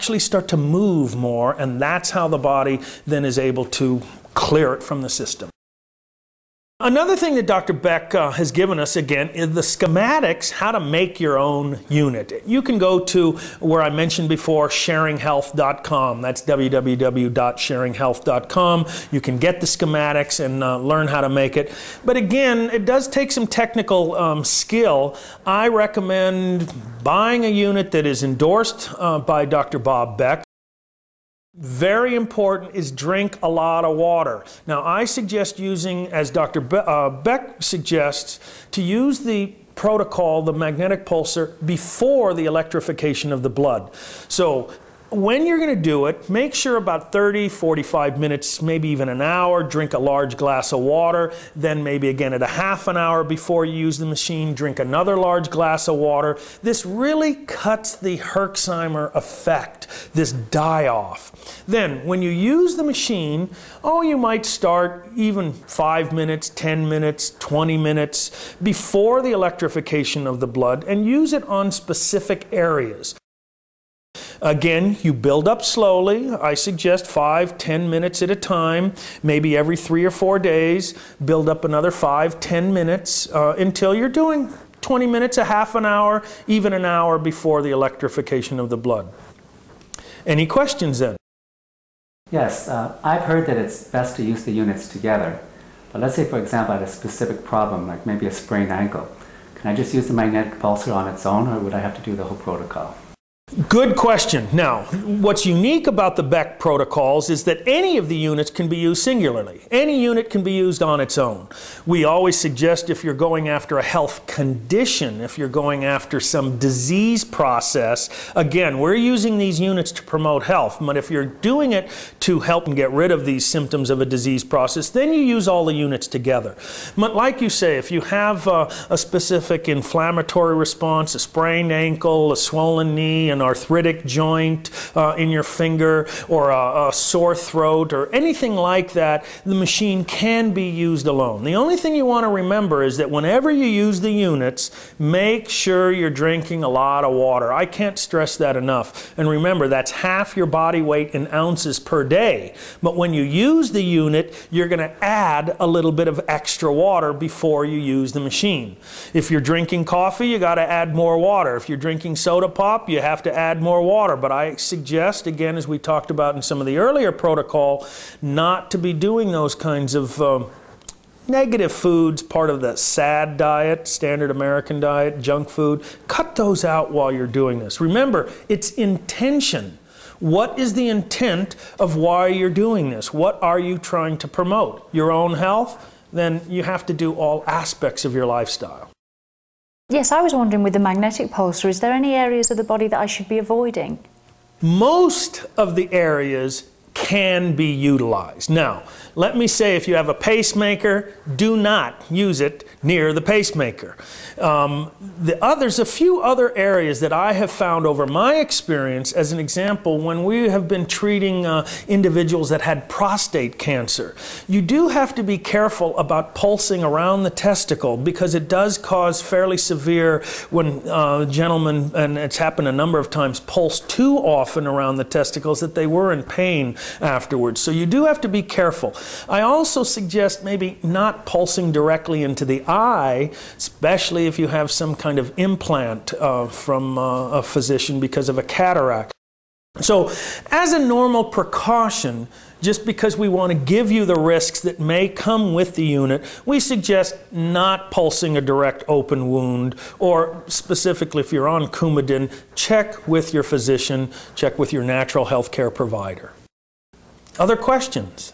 actually start to move more, and that's how the body then is able to clear it from the system. Another thing that Dr. Beck has given us, again, is the schematics, how to make your own unit. You can go to where I mentioned before, sharinghealth.com. That's www.sharinghealth.com. You can get the schematics and learn how to make it. But again, it does take some technical skill. I recommend buying a unit that is endorsed by Dr. Bob Beck. Very important is drink a lot of water. Now I suggest using, as Dr. Beck suggests, to use the protocol, the magnetic pulsar, before the electrification of the blood. So when you're going to do it, make sure about 30, 45 minutes, maybe even an hour, drink a large glass of water, then maybe again at a half an hour before you use the machine, drink another large glass of water. This really cuts the Herxheimer effect, this die-off. Then when you use the machine, you might start even 5 minutes, 10 minutes, 20 minutes before the electrification of the blood and use it on specific areas. Again, you build up slowly. I suggest 5, 10 minutes at a time, maybe every 3 or 4 days. Build up another 5, 10 minutes until you're doing 20 minutes, a half an hour, even an hour before the electrification of the blood. Any questions then? Yes, I've heard that it's best to use the units together. But let's say, for example, I had a specific problem, like maybe a sprained ankle. Can I just use the magnetic pulsar on its own, or would I have to do the whole protocol? Good question. Now, what's unique about the Beck protocols is that any of the units can be used singularly. Any unit can be used on its own. We always suggest if you're going after a health condition, if you're going after some disease process, again, we're using these units to promote health. But if you're doing it to help and get rid of these symptoms of a disease process, then you use all the units together. But like you say, if you have a specific inflammatory response, a sprained ankle, a swollen knee, an arthritic joint in your finger, or a sore throat, or anything like that, the machine can be used alone. The only thing you want to remember is that whenever you use the units, make sure you're drinking a lot of water. I can't stress that enough. And remember, that's half your body weight in ounces per day. But when you use the unit, you're going to add a little bit of extra water before you use the machine. If you're drinking coffee, you got to add more water. If you're drinking soda pop, you have to add more water. But I suggest, again, as we talked about in some of the earlier protocol, not to be doing those kinds of negative foods, part of the SAD diet, standard American diet, junk food. Cut those out while you're doing this. Remember, it's intention. What is the intent of why you're doing this? What are you trying to promote? Your own health? Then you have to do all aspects of your lifestyle. Yes, I was wondering, with the magnetic pulsar, is there any areas of the body that I should be avoiding? Most of the areas can be utilized. Now, let me say, if you have a pacemaker, do not use it near the pacemaker. There's a few other areas that I have found over my experience. As an example, when we have been treating individuals that had prostate cancer, you do have to be careful about pulsing around the testicle, because it does cause fairly severe, when gentlemen, and it's happened a number of times, pulse too often around the testicles, that they were in pain afterwards. So you do have to be careful. I also suggest maybe not pulsing directly into the eye, especially if you have some kind of implant from a physician because of a cataract. So as a normal precaution, just because we want to give you the risks that may come with the unit, we suggest not pulsing a direct open wound, or specifically if you're on Coumadin, check with your physician, check with your natural health care provider. Other questions?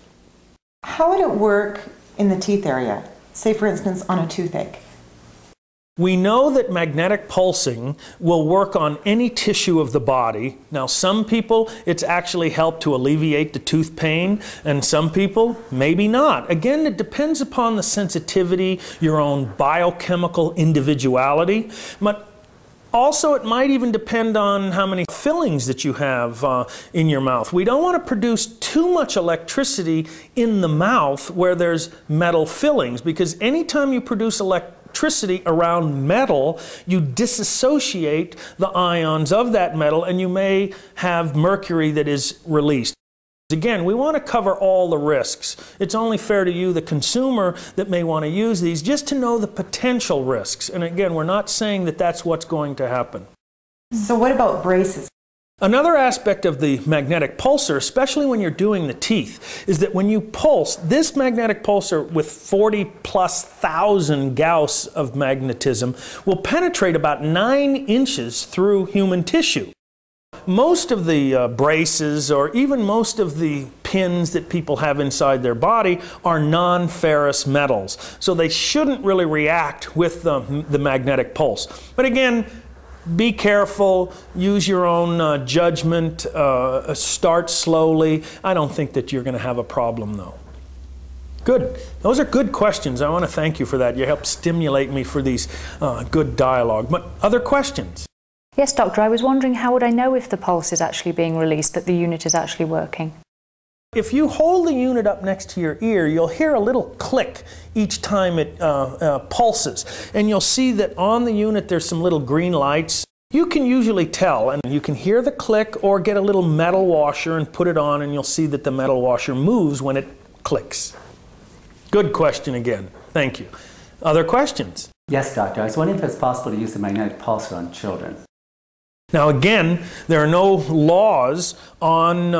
How would it work in the teeth area? Say, for instance, on a toothache. We know that magnetic pulsing will work on any tissue of the body. Now, some people, it's actually helped to alleviate the tooth pain, and some people, maybe not. Again, it depends upon the sensitivity, your own biochemical individuality. But also, it might even depend on how many fillings that you have in your mouth. We don't want to produce too much electricity in the mouth where there's metal fillings, because anytime you produce electricity around metal, you disassociate the ions of that metal and you may have mercury that is released. Again, we want to cover all the risks. It's only fair to you, the consumer, that may want to use these, just to know the potential risks. And again, we're not saying that that's what's going to happen. So what about braces? Another aspect of the magnetic pulsar, especially when you're doing the teeth, is that when you pulse, this magnetic pulsar with 40,000+ Gauss of magnetism will penetrate about 9 inches through human tissue. Most of the braces, or even most of the pins that people have inside their body, are non-ferrous metals. So they shouldn't really react with the magnetic pulse. But again, be careful, use your own judgment, start slowly. I don't think that you're going to have a problem though. Good. Those are good questions. I want to thank you for that. You helped stimulate me for these good dialogue. But other questions? Yes, Doctor, I was wondering, how would I know if the pulse is actually being released, that the unit is actually working? If you hold the unit up next to your ear, you'll hear a little click each time it pulses. And you'll see that on the unit there's some little green lights. You can usually tell, and you can hear the click or get a little metal washer and put it on, and you'll see that the metal washer moves when it clicks. Good question again. Thank you. Other questions? Yes, doctor. I was wondering if it's possible to use the magnetic pulsar on children. Now again, there are no laws on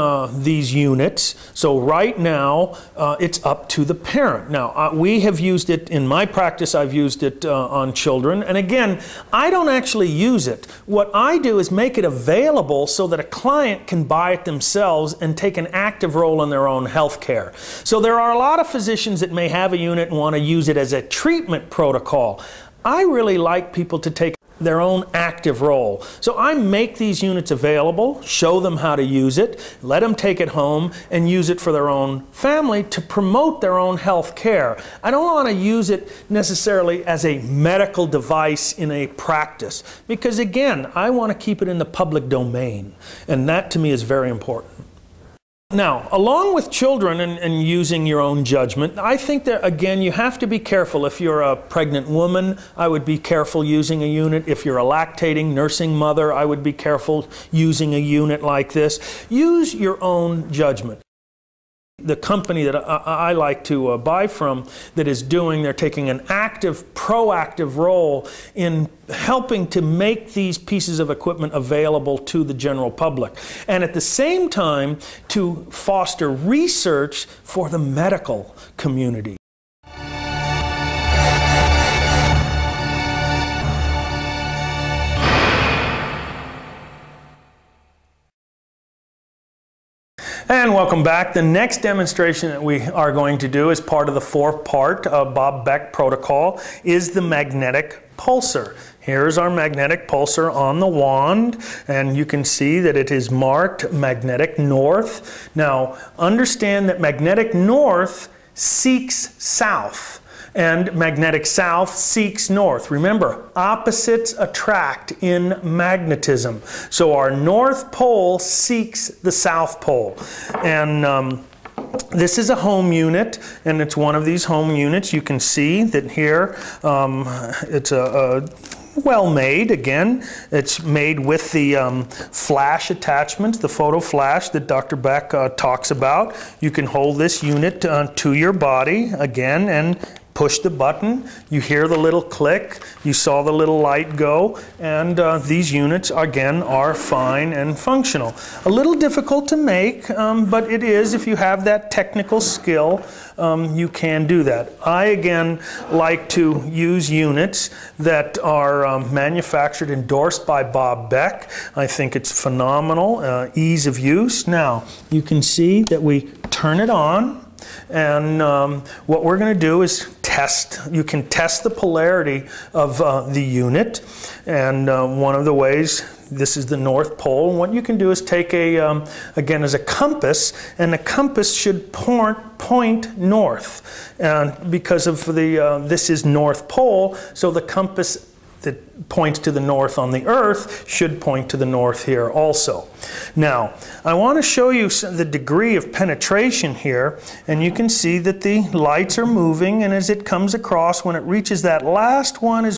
these units, so right now it's up to the parent. Now we have used it, in my practice I've used it on children, and again, I don't actually use it. What I do is make it available so that a client can buy it themselves and take an active role in their own health care. So there are a lot of physicians that may have a unit and want to use it as a treatment protocol. I really like people to take their own active role. So I make these units available, show them how to use it, let them take it home and use it for their own family to promote their own health care. I don't want to use it necessarily as a medical device in a practice, because again, I want to keep it in the public domain, and that to me is very important. Now, along with children and using your own judgment, I think that, again, you have to be careful. If you're a pregnant woman, I would be careful using a unit. If you're a lactating, nursing mother, I would be careful using a unit like this. Use your own judgment. The company that I like to buy from that is they're taking an active, proactive role in helping to make these pieces of equipment available to the general public. And at the same time, to foster research for the medical community. And welcome back. The next demonstration that we are going to do as part of the 4th part of Bob Beck Protocol is the magnetic pulsar. Here's our magnetic pulsar on the wand, and you can see that it is marked magnetic north. Now, understand that magnetic north seeks south, and magnetic south seeks north. Remember, opposites attract in magnetism. So our north pole seeks the south pole. And this is a home unit, and it's one of these home units. You can see that here it's a well made. Again, it's made with the flash attachments, the photo flash that Dr. Beck talks about. You can hold this unit to your body again and push the button. You hear the little click, you saw the little light go, and these units again are fine and functional. A little difficult to make, but it is, if you have that technical skill, you can do that. I again like to use units that are manufactured, endorsed by Bob Beck. I think it's phenomenal, ease of use. Now you can see that we turn it on, and what we're going to do is test. You can test the polarity of the unit, and one of the ways, this is the North Pole, and what you can do is take again as a compass, and the compass should point north, and because of this is North Pole, so the compass that points to the north on the Earth should point to the north here also. Now, I want to show you the degree of penetration here, and you can see that the lights are moving, and as it comes across, when it reaches that last one is